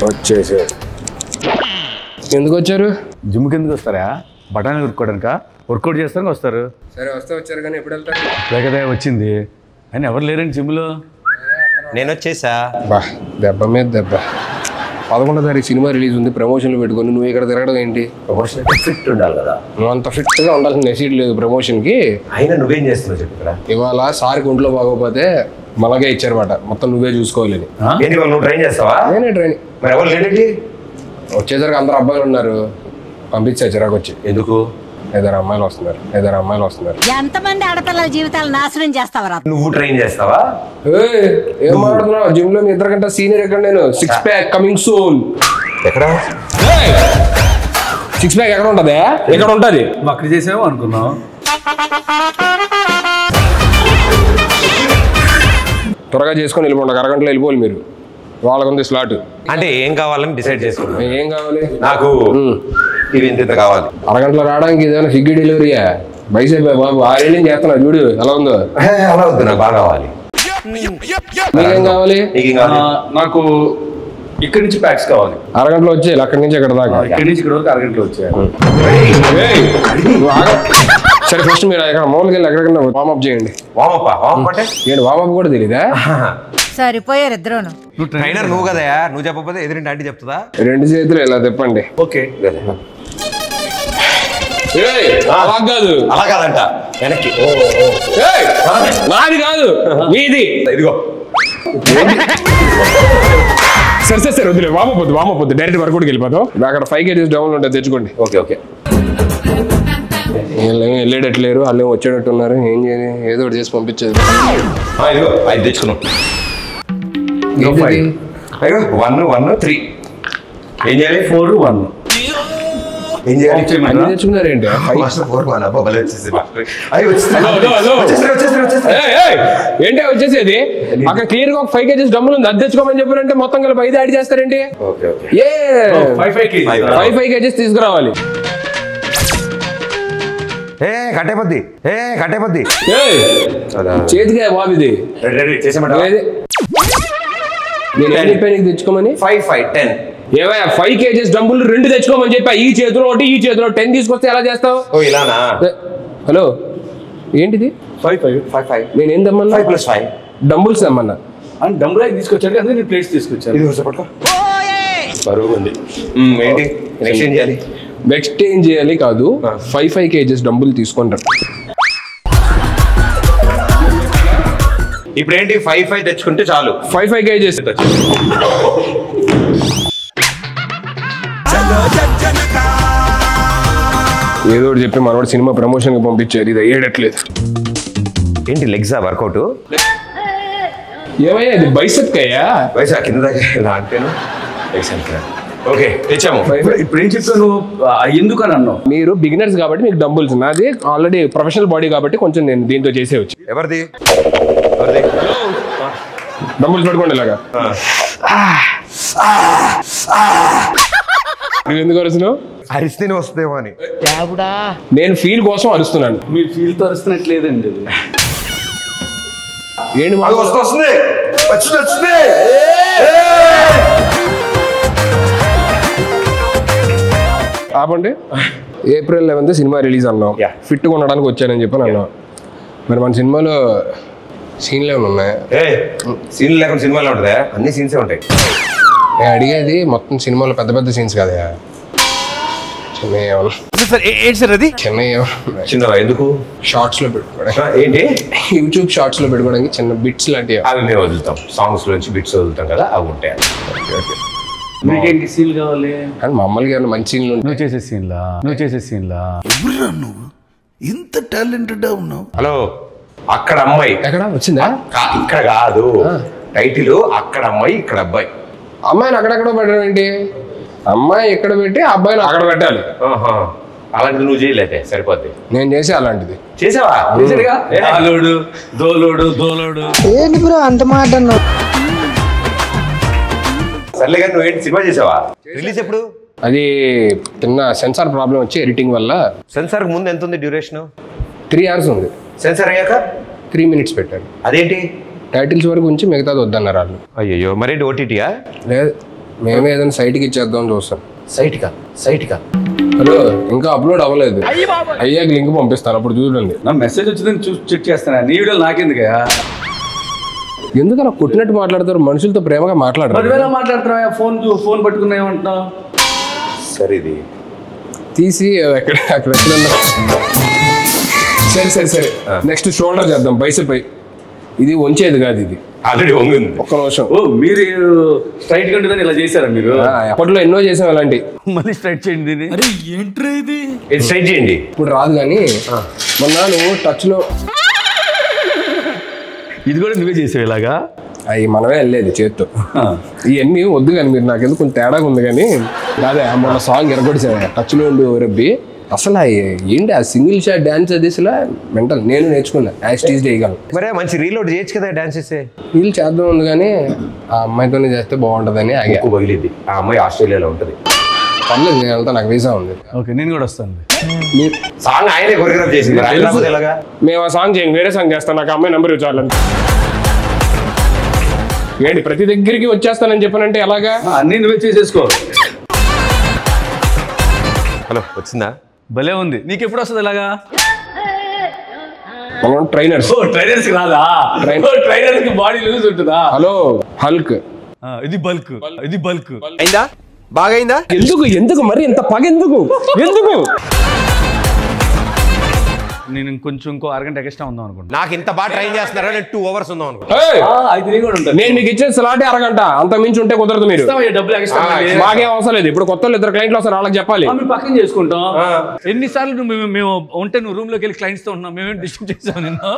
వచ్చేసి ఎందుకు వచ్చారు? జిమ్కి ఎందుకు వస్తారా? బఠానీ కొట్టుకోవడానిక? వర్కౌట్ చేస్తానికి వస్తారు. సరే వస్తే వచ్చారు కానీ ఎప్పుడు వెళ్తారు? లేకదే వచ్చింది అని ఎవరు లేరండి జిమ్లో. నేను వచ్చేసా. బా దెబ్బ మీద దెబ్బ. 11వ తారీఖు సినిమా రిలీజ్ ఉంది, ప్రమోషన్లు పెట్టుకొని నువ్వు ఇక్కడ తిరగడం ఏంటి? ప్రమోషన్ ఫిట్ ఉండాలి కదా. నువ్వు అంత ఫిట్గా ఉండాల్సిన నెసీడ్ లేదు ప్రమోషన్కి. అయినా నువ్వేం చేస్తున్నావు చెప్పురా. ఇవాళ సార్కి ఒంట్లో బాగోపోతే మనకే ఇచ్చారన్నమాట, మొత్తం నువ్వే చూసుకోవాలని. ఏంటి నువ్వు ట్రైన్ చేస్తావా? నేనే ట్రైన్. మరి ఎవరు లేడీ? వచ్చేసరికి అందరు అబ్బాయిలు ఉన్నారు, పంపించా చిరాకు వచ్చి. ఎందుకు? 5 అమ్మాయిలు వస్తున్నారు. ఎంతమంది ఆడపిల్లల జీవితాలు నాశనం చేస్తావరా? నువ్వు ట్రైన్ చేస్తావా? ఏం మాట్లాడుతున్నావు? జిమ్ లో మీ 2 గంటల సీనియర్ ఎక్కడ? నేను 6 ప్యాక్ కమింగ్ సూన్. ఎక్కడ 6 ప్యాక్ ఎక్కడ ఉంటది? ఎక్కడ ఉంటది? అక్కడ చేసావు అనుకున్నావు. త్వరగా చేసుకొని వెళ్ళిపోండి, 1 అరగంటలో వెళ్ళిపోవాలి మీరు. వాళ్ళకుంది స్లాట్. అంటే ఏం కావాలని డిసైడ్ చేసుకున్నా. ఏం కావాలి? నాకు ఇవి ఇంత కావాలి. 1 అరగంటలో రావడానికి ఇదేమైనా స్విగ్గీ డెలివరీయా? బైసైపోయా బాబు, 6 ఏళ్ళు చేస్తున్నా చూడు ఎలా ఉందో. అలా వద్దు, నాకు బాగా కావాలి. మీకేం కావాలి? నీకేం కావాలి? నాకు ఇక్కడి నుంచి ప్యాక్స్ కావాలి. 1 అరగంటలో వచ్చేయాలి, అక్కడి నుంచి ఎక్కడ దాకా. ఇక్కడి నుంచి ఇక్కడ వరకు 1 గంటలో వచ్చాయి. సరే ఫస్ట్ మీరు ఎక్కడ మామూలుగా వెళ్ళి ఎక్కడికన్నా వార్మప్ చేయండి. వామప్ప అంటే ఏంటి వార్మప్ కూడా తెలీదా? సరిపోయారు ఇద్దరును. ట్రైనర్ నువ్వు కదా, నువ్వు చెప్పకపోతే ఎదురింటి ఆంటీ చెప్తుందా? 2 చేతులు ఇలా తిప్పండి. ఓకే. అలా కాదు, అలా కాదంట, వెనక్కి. నాది కాదు మీది. ఇదిగో. సరే వద్దులే, వామపోద్దు డైరెక్ట్ వర్కౌట్కి వెళ్ళిపోతాం. అక్కడ 5 kgs డౌన్ ఉంటుంది, తెచ్చుకోండి. ఓకే. వీళ్ళేమో వెళ్ళేటట్లేరు, వాళ్ళు వచ్చేటట్టు ఉన్నారు. ఏం చేయాలి? ఏదో ఒకటి చేసి పంపించేది. ఇదిగో 5 తెచ్చుకున్నాం. 1 3 ఏం చేయాలి? 4 1 ఏం చేయాలి? తెచ్చుకున్నారు ఏంటి? ఏంటి వచ్చేసేది? అక్కడ క్లియర్ గా ఒక 5 kgs డబ్బులు ఉంది, అది తెచ్చుకోమని చెప్పారంటే మొత్తం కలిపి 5 యాడ్ చేస్తారేంటి? 5 kgs తీసుకురావాలి. కట్టేపద్ది చేతిగా బాబు ఇది. నేను ఏం చెప్పాను నీకు తెచ్చుకోమని? 5 5 10 ఏమయ్యా 5 kgs డబ్బులు 2 తెచ్చుకోమని చెప్పా. ఈ చేతిలో 1 ఈ చేతిలో 10 తీసుకొస్తే ఎలా చేస్తావు? ఇలానా? హలో ఏంటిది? 5 5 నేను ఏం తెమ్మన్నా? 5 + 5 డంబుల్స్ తెమ్మన్నా. అని డంబుల్ అయితే తీసుకొచ్చాడు, అందుకే నేను ప్లేట్స్ తీసుకొచ్చాను. ఇది పట్టుకో, బరువు ఉంది. ఏంటి ఎక్స్చేంజ్ చేయాలి? ఎక్స్చేంజ్ చేయాలి కాదు, 5 kgs డబ్బులు తీసుకుంటారు. ఇప్పుడు ఏంటి? 5 5 తెచ్చుకుంటే చాలు. 5 kgs. ఏదో ఒకటి చెప్పి మనోడు సినిమా ప్రమోషన్ కి పంపించారు, ఇది అయ్యేటట్లేదు. ఏంటి లెగ్సా వర్కౌట్? ఏమయ్యా ఇది బైసెప్ అయ్యా? వయసు కింద దాకా ఇలా అంటేను. ఓకే తెచ్చాము. ఇప్పుడు ఏం చెప్తాను ఎందుకు అని అన్నావు? మీరు బిగినర్స్ కాబట్టి మీకు డంబుల్స్, నాది ఆల్రెడీ ప్రొఫెషనల్ బాడీ కాబట్టి కొంచెం నేను దీంతో చేసేవచ్చు. ఎవరిది? డంబుల్స్ పట్టుకోండి ఇలాగా. నువ్వు ఎందుకు అరుస్తున్నావు? అరిస్తేనే వస్తుందేమో అని. నేను ఫీల్ కోసం అరుస్తున్నాను. మీ ఫీల్ తో అరుస్తున్నట్లేదండి. ఏంటి వస్తుంది. ఆపండి. April 11th సినిమా రిలీజ్ అన్నాం, ఫిట్గా ఉండడానికి వచ్చానని చెప్పని అన్నాం. మరి మన సినిమాలో సీన్లు ఏమైనా ఉన్నాయా? సీన్లు లేకుండా సినిమాలో ఉంటుందా? అన్ని సీన్సే ఉంటాయి. నేను అడిగేది మొత్తం సినిమాలో పెద్ద పెద్ద సీన్స్ కదా, చిన్నవా? ఎందుకు? షార్ట్స్ లో పెట్టుకోవడానికి. ఏంటి? యూట్యూబ్ షార్ట్స్ లో పెట్టుకోవడానికి చిన్న బిట్స్ లాంటివి. అవి మేము వదులుతాం, సాంగ్స్ నుంచి బిట్స్ వదులుతాం కదా, అవి ఉంటాయి. మీకేంటి సీన్లు కావాలి? కానీ మామూలుగా మంచి సీన్లు. నువ్వు చేసే సీన్లా నువ్వు ఇంత టాలెంటెడ్ ఉన్నావు. హలో, అక్కడ అమ్మాయి ఎక్కడ వచ్చిందా? ఇక్కడ కాదు, టైటిల్ అక్కడ అమ్మాయి ఇక్కడ అబ్బాయి. అమ్మాయిని అక్కడెక్కడ పెట్టడం ఏంటి? అమ్మాయి ఎక్కడ పెట్టి అబ్బాయిని అక్కడ పెట్టాలి. అలాంటిది నువ్వు చేయలేదే సరిపోద్ది. నేను చేసే అలాంటిది. చేసావా? దోలోడు ఏంటి బ్రో అంత మాట అన్నావు? సర్లే కానీ నువ్వేంటి సినిమా చేసావా? రిలీజ్ ఎప్పుడు? అది చిన్న సెన్సార్ ప్రాబ్లం వచ్చి ఎడిటింగ్ వల్ల. సెన్సార్ ముందు ఎంత ఉంది డ్యూరేషన్? 3 hours ఉంది. సెన్సార్ అయ్యాక 3 minutes పెట్టాను. అదేంటి? టైటిల్స్ వరకు ఉంచి మిగతాది వద్దన్నారు వాళ్ళు. అయ్యో మరేంటి ఓటీటీయా? లేదు, మేమే ఏదైనా సైట్కి ఇచ్చేద్దాం చూస్తాం. సైట్కా హలో, ఇంకా అప్లోడ్ అవ్వలేదు. అయ్యాక లింక్ పంపిస్తాను, అప్పుడు చూడండి. నా మెసేజ్ వచ్చిందని చూసి చెక్ చేస్తాను. నీ వీడియోలు నాకెందుకయ్యా? ఎందుకు అలా కొట్టినట్టు మాట్లాడతారు? మనుషులతో ప్రేమగా మాట్లాడరు. 10,000 మాట్లాడుతున్నావా? ఫోన్ పట్టుకున్నా ఏమంటున్నావు? సరే ఇది తీసి అక్కడ సరే నెక్స్ట్ షోల్డర్ చేద్దాం, బైసెప్. ఇది వంచేది కాదు, ఇది ఆల్రెడీ వంగింది. ఒక్క నిమిషం. ఓ మీరు స్ట్రైట్ గా ఇలా చేశారా మీరు? అప్పట్లో ఎన్నో చేసాం అలాంటి. మళ్ళీ స్ట్రైట్ చేయండి దీన్ని. ఇది స్ట్రైట్ చేయండి. ఇప్పుడు రాదు కానీ మొన్న నువ్వు టచ్ లో ఇది కూడా నువ్వే చేసావు ఇలాగా? అవి మనమే వెళ్ళేది చేత్తో. ఇవన్నీ వద్దు కానీ మీరు నాకు ఎందుకు కొంచెం తేడాగా ఉంది కానీ అదే మొన్న సాంగ్ ఎరగొడిసా టచ్లో ఉండి రబ్బి. అసలు ఏంటి ఆ సింగిల్ షాట్ డాన్స్ అది అసలు మెంటల్. నేను నేర్చుకున్నా, యాస్టీజ్ చేయగలను. మరే మంచి రీలోడ్ చేయొచ్చు కదా డాన్స్ చేస్తే. వీళ్ళు చేద్దాం ఉంది కానీ ఆ అమ్మాయితోనే చేస్తే బాగుంటుందని ఆగా. పగిలిద్ది. ఆ అమ్మాయి ఆస్ట్రేలియాలో ఉంటుంది. పర్లేదు, నేను వెళ్తా, నాకు వీసా ఉంది. ఓకే, నేను కూడా వస్తాను. సాంగ్ ఆయనే కొరియోగ్రాఫ్ చేసింది. మేము ఆ సాంగ్ చేయండి, వేరే సాంగ్ చేస్తాను. నాకు అమ్మాయి నెంబర్ ఇవ్వాలని. ఏంటి ప్రతి దగ్గరికి వచ్చేస్తానని చెప్పానంటే ఎలాగా? అన్నీ నువ్వే చేసేసుకో. హలో, వచ్చిందా? భలే ఉంది. నీకు ఎప్పుడు వస్తుంది ఇలాగా? మనం ట్రైనర్స్. ట్రైనర్స్ కి రాదా? ట్రైనర్స్ కి బాడీ లూజ్ ఉంటుందా? Hello, Hulk. ఇది బల్క్. అయిందా? బాగా అయిందా? ఎందుకు మరి ఇంత పగ ఎందుకు? నేను ఇంకో అరగంట ఎక్స్ట్రా ఉందాం అనుకుంటా. నాకు ఇంత బాగా ట్రైన్ చేస్తున్నారా? నేను 2 hours ఉందాం అనుకుంటా. నేను మీకు ఇచ్చే సలాటే అరగంట, అంత మించి ఉంటే కుదరదు. మీరు డబ్బులు ఎక్స్ట్రా మాకేం అవసరం లేదు. ఇప్పుడు కొత్త 2 క్లయింట్లు వస్తారు, వాళ్ళకి చెప్పాలి. మేము పక్కన చేసుకుంటాం. ఎన్నిసార్లు మేము ఉంటే నువ్వు రూమ్ లోకి వెళ్ళి క్లయింట్స్ తో ఉన్నాం. మేమేం డిస్టర్బ్ చేసాం నిన్ను?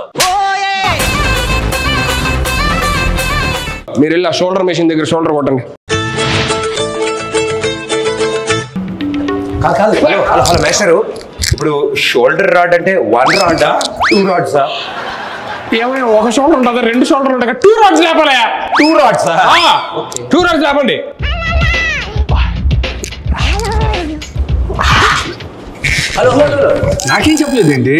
మీరు వెళ్ళి ఆ షోల్డర్ మెషిన్ దగ్గర షోల్డర్ కొట్టండి. కాదు హలో మేస్టరు, ఇప్పుడు షోల్డర్ రాడ్ అంటే 1 రాడా 2 రాడ్సా? ఏమైనా ఒక షోల్డర్ ఉంటుందా, 2 షోల్డర్ ఉంటాయి? 2 రాడ్స్ లేపాలి. 2 రాడ్సా? 2 రాడ్స్ లేపండి. హలో, నాకేం చెప్పలేదు ఏంటి?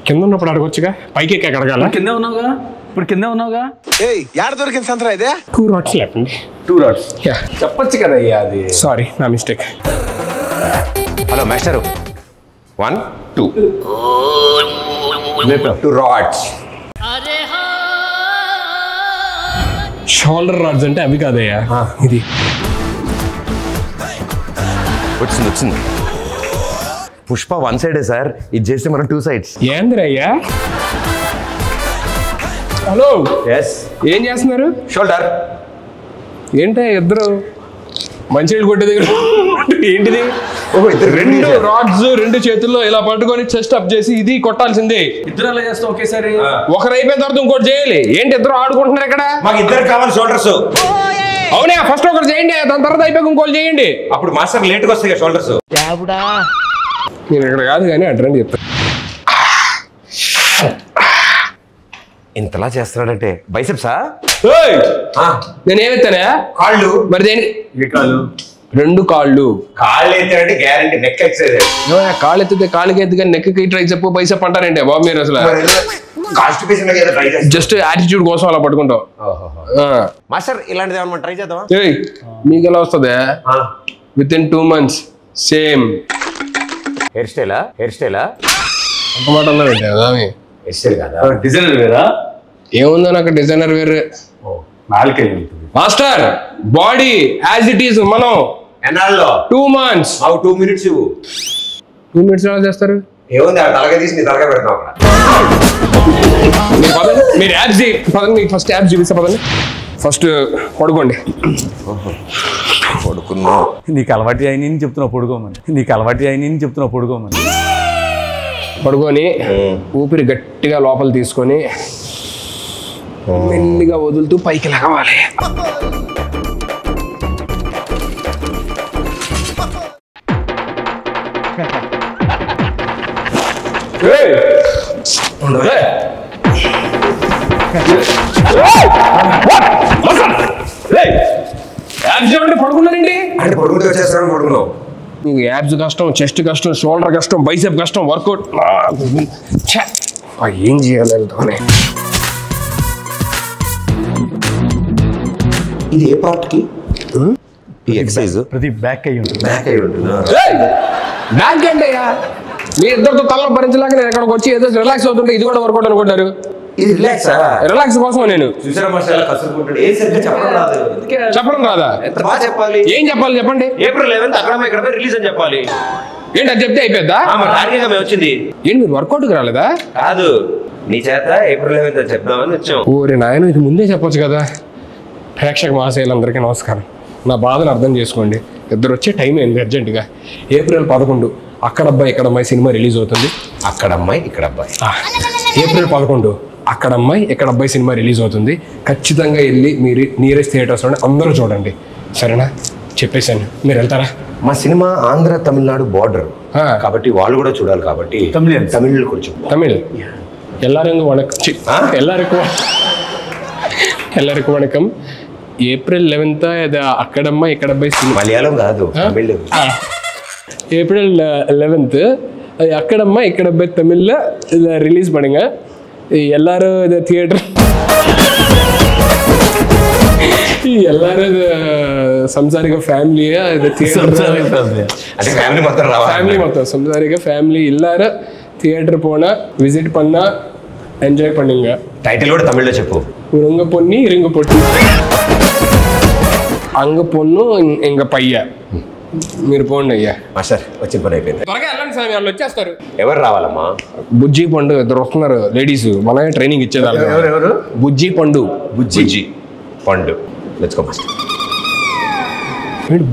కింద ఉన్నప్పుడు అడగొచ్చుగా, పైకి ఎక్కి అడగాల. కిందే ఉన్నావుగా, ఇప్పుడు కిందే ఉన్నావుగా. యాడ దొరికింది సంతరా ఇదే? 2 రాడ్స్ లేపండి. 2 రాడ్స్ చెప్పొచ్చు కదా అయ్యా. అది సారీ, నా mistake. Hello master, 1 2 2 rods. Shoulder rods అంటే అవి కాదయ్యా, ఇది. వచ్చింది. పుష్ప 1 సైడే సార్, ఇది చేస్తే మనం 2 sides. ఏందిరయ్యా? Hello, yes. ఏం చేస్తున్నారు? షోల్డర్. ఏంటి ఇద్దరు మంచినీళ్ళు కొట్టే దగ్గర ఏంటిది? 2 రాడ్స్ 2 చేతుల్లో ఇలా పట్టుకొని చెస్ట్ అప్ చేసి ఇది కొట్టాల్సిందే. ఇద్దరు అలా చేస్తాం ఒకేసారి. ఒకరు అయిపోయిన తర్వాత ఇంకోటి చేయాలి. ఏంటి ఇద్దరు ఆడుకుంటున్నారు ఇక్కడ? మాకు ఇద్దరు కావాలి షోల్డర్స్. అవునా, ఫస్ట్ ఒకరు చేయండి, దాని తర్వాత అయిపోయి ఇంకోటి చేయండి. అప్పుడు మాస్టర్ లేట్గా వస్తాయి కదా షోల్డర్స్. నేను ఇక్కడ కాదు కానీ అడ్రండి చెప్తాను. ఇంతలా చేస్తున్నాడంటే బైసెప్సా? నేనేమెత్తానా? కాళ్ళు. మరి దేని? 2 కాళ్ళు. కాళ్ళు ఎత్తాడంటే గ్యారంటీ నెక్ ఎక్సర్సైజ్. కాళ్ళు ఎత్తితే కాళ్ళకి ఎత్తి కానీ నెక్కి ట్రైసెప్ బైసెప్ అంటారంటే బాబు మీరు అసలు జస్ట్ యాటిట్యూడ్ కోసం అలా పట్టుకుంటాం. మాస్టర్ ఇలాంటిది ఏమన్నా ట్రై చేద్దామా? మీకు ఎలా వస్తుంది? Within 2 months same hair స్టైలా? ఒక మాట అన్నారంటే అదామి హెయిర్ స్టైల్ కదా, డిజైనర్ వేరా? ఏముందో నాకు డిజైనర్ వేరే. నాలుకే master body as it is. మనం ఎన్నాళ్ళలో 2 months. 2 minutes ఇవ్వు. 2 minutes ఎలా చేస్తారు? ఏముంది, తలగా తీసి నీ తలగా పెడతాం అక్కడ. మీరు యాప్స్ పదండి, మీకు ఫస్ట్ యాప్స్ చూపిస్తా పదండి. ఫస్ట్ పడుకోండి. పడుకున్నా. నీకు అలవాటు అయిన చెప్తున్నావు పడుకోమని. పడుకొని ఊపిరి గట్టిగా లోపల తీసుకొని మెల్లిగా వదులుతూ పైకి లగవాలి. పడుకున్నారండి అంటే పడుకుంటూ వచ్చేస్తాను. పడుకున్నావు. మీకు యాబ్స్ కష్టం, చెస్ట్ కష్టం, షోల్డర్ కష్టం, బైసెప్ కష్టం, వర్కౌట్ ఏం చేయాలి? ఇది ఏ పార్ట్ కి ఈ ఎక్సర్సైజ్ ప్రతి బ్యాక్ అయ్యి ఉంటుంది. బ్యాక్ అయి ఉంటుందా? బ్యాంక్ ఏంటి అయ్యా మీ ఇద్దరితో తలలో భరించలేక నేను ఎక్కడికి వచ్చి ఏదో రిలాక్స్ అవుతుంటే ఇది కూడా వర్కౌట్ అనుకుంటారు. ఇది రిలాక్స్ రిలాక్స్ కోసం నేను చూసారా మసాలా కసురుకుంటాడు. ఏ సరిగ్గా చెప్పడం రాదు. చెప్పడం రాదా? ఎంత బాగా చెప్పాలి. ఏం చెప్పాలి చెప్పండి. April 11th అక్కడ ఇక్కడ రిలీజ్ అని చెప్పాలి. ఏంటి అది చెప్తే అయిపోద్దా? టార్గెట్ మేము వచ్చింది. ఏంటి మీరు వర్కౌట్కి రాలేదా? కాదు నీ చేత April 11th అని చెప్దామని వచ్చాం. ఓరే నాయన ఇది ముందే చెప్పొచ్చు కదా. ప్రేక్షక మహాశయులందరికీ నమస్కారం. నా బాధను అర్థం చేసుకోండి. ఇద్దరు వచ్చే టైం ఏంది అర్జెంటుగా. April 11 అక్కడ అబ్బాయి ఇక్కడ అమ్మాయి సినిమా రిలీజ్ అవుతుంది. అక్కడ అమ్మాయి ఇక్కడ అబ్బాయి. April 11 అక్కడ అమ్మాయి ఇక్కడ అబ్బాయి సినిమా రిలీజ్ అవుతుంది. ఖచ్చితంగా వెళ్ళి మీరు నియరెస్ట్ థియేటర్స్లోనే అందరూ చూడండి. సరేనా? చెప్పేశాను. మీరు వెళ్తారా? మా సినిమా ఆంధ్ర తమిళనాడు బార్డర్ కాబట్టి వాళ్ళు కూడా చూడాలి కాబట్టి తమిళ్ కొంచెం தமிழ் எல்லாருக்கும் வணக்கம். எல்லாருக்கும் வணக்கம். April 11 இது అక్కడమ్మ ఇక్కడ అబ్బాయి సినిమా. మలయాళం కాదు తమిళ్. April 11 అక్కడమ్మ ఇక్కడ అబ్బాయి తమిళ్లో இதை ரிலீஸ் பண்ணுங்க. எல்லாரும் இது தியேட்டர் எல்லாரும் இது సంసారిక ఫ్యామిలీయా இது தியேட்டர் అంటే ఫ్యామిలీ మొత్తం రావాలి. ఫ్యామిలీ మొత్తం సంసారిక ఫ్యామిలీ எல்லாரும் தியேட்டர் போனா விசிட் பண்ணா ఎంజాయ్ பண்ணுங்க. టైటిల్ కూడా తమిళ్లో చెప్పు. உருங்க பொண்ணி இருங்க பொட்டி అంగ పొన్ను ఇంక పయ్య. మీరు పోండి అయ్యా. మాస్టర్ వచ్చిన పని అయిపోయింది. త్వరగా వెళ్ళండి స్వామి, వాళ్ళు వచ్చేస్తారు. ఎవరు రావాలమ్మా? బుజ్జి పండు ఇద్దరు వస్తున్నారు లేడీస్. మనమే ట్రైనింగ్ ఇచ్చేదాన్ని. ఎవరు? బుజ్జి పండు. బుజ్జి పండు. Let's go master.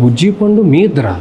బుజ్జి పండు మీ ఇద్దరా?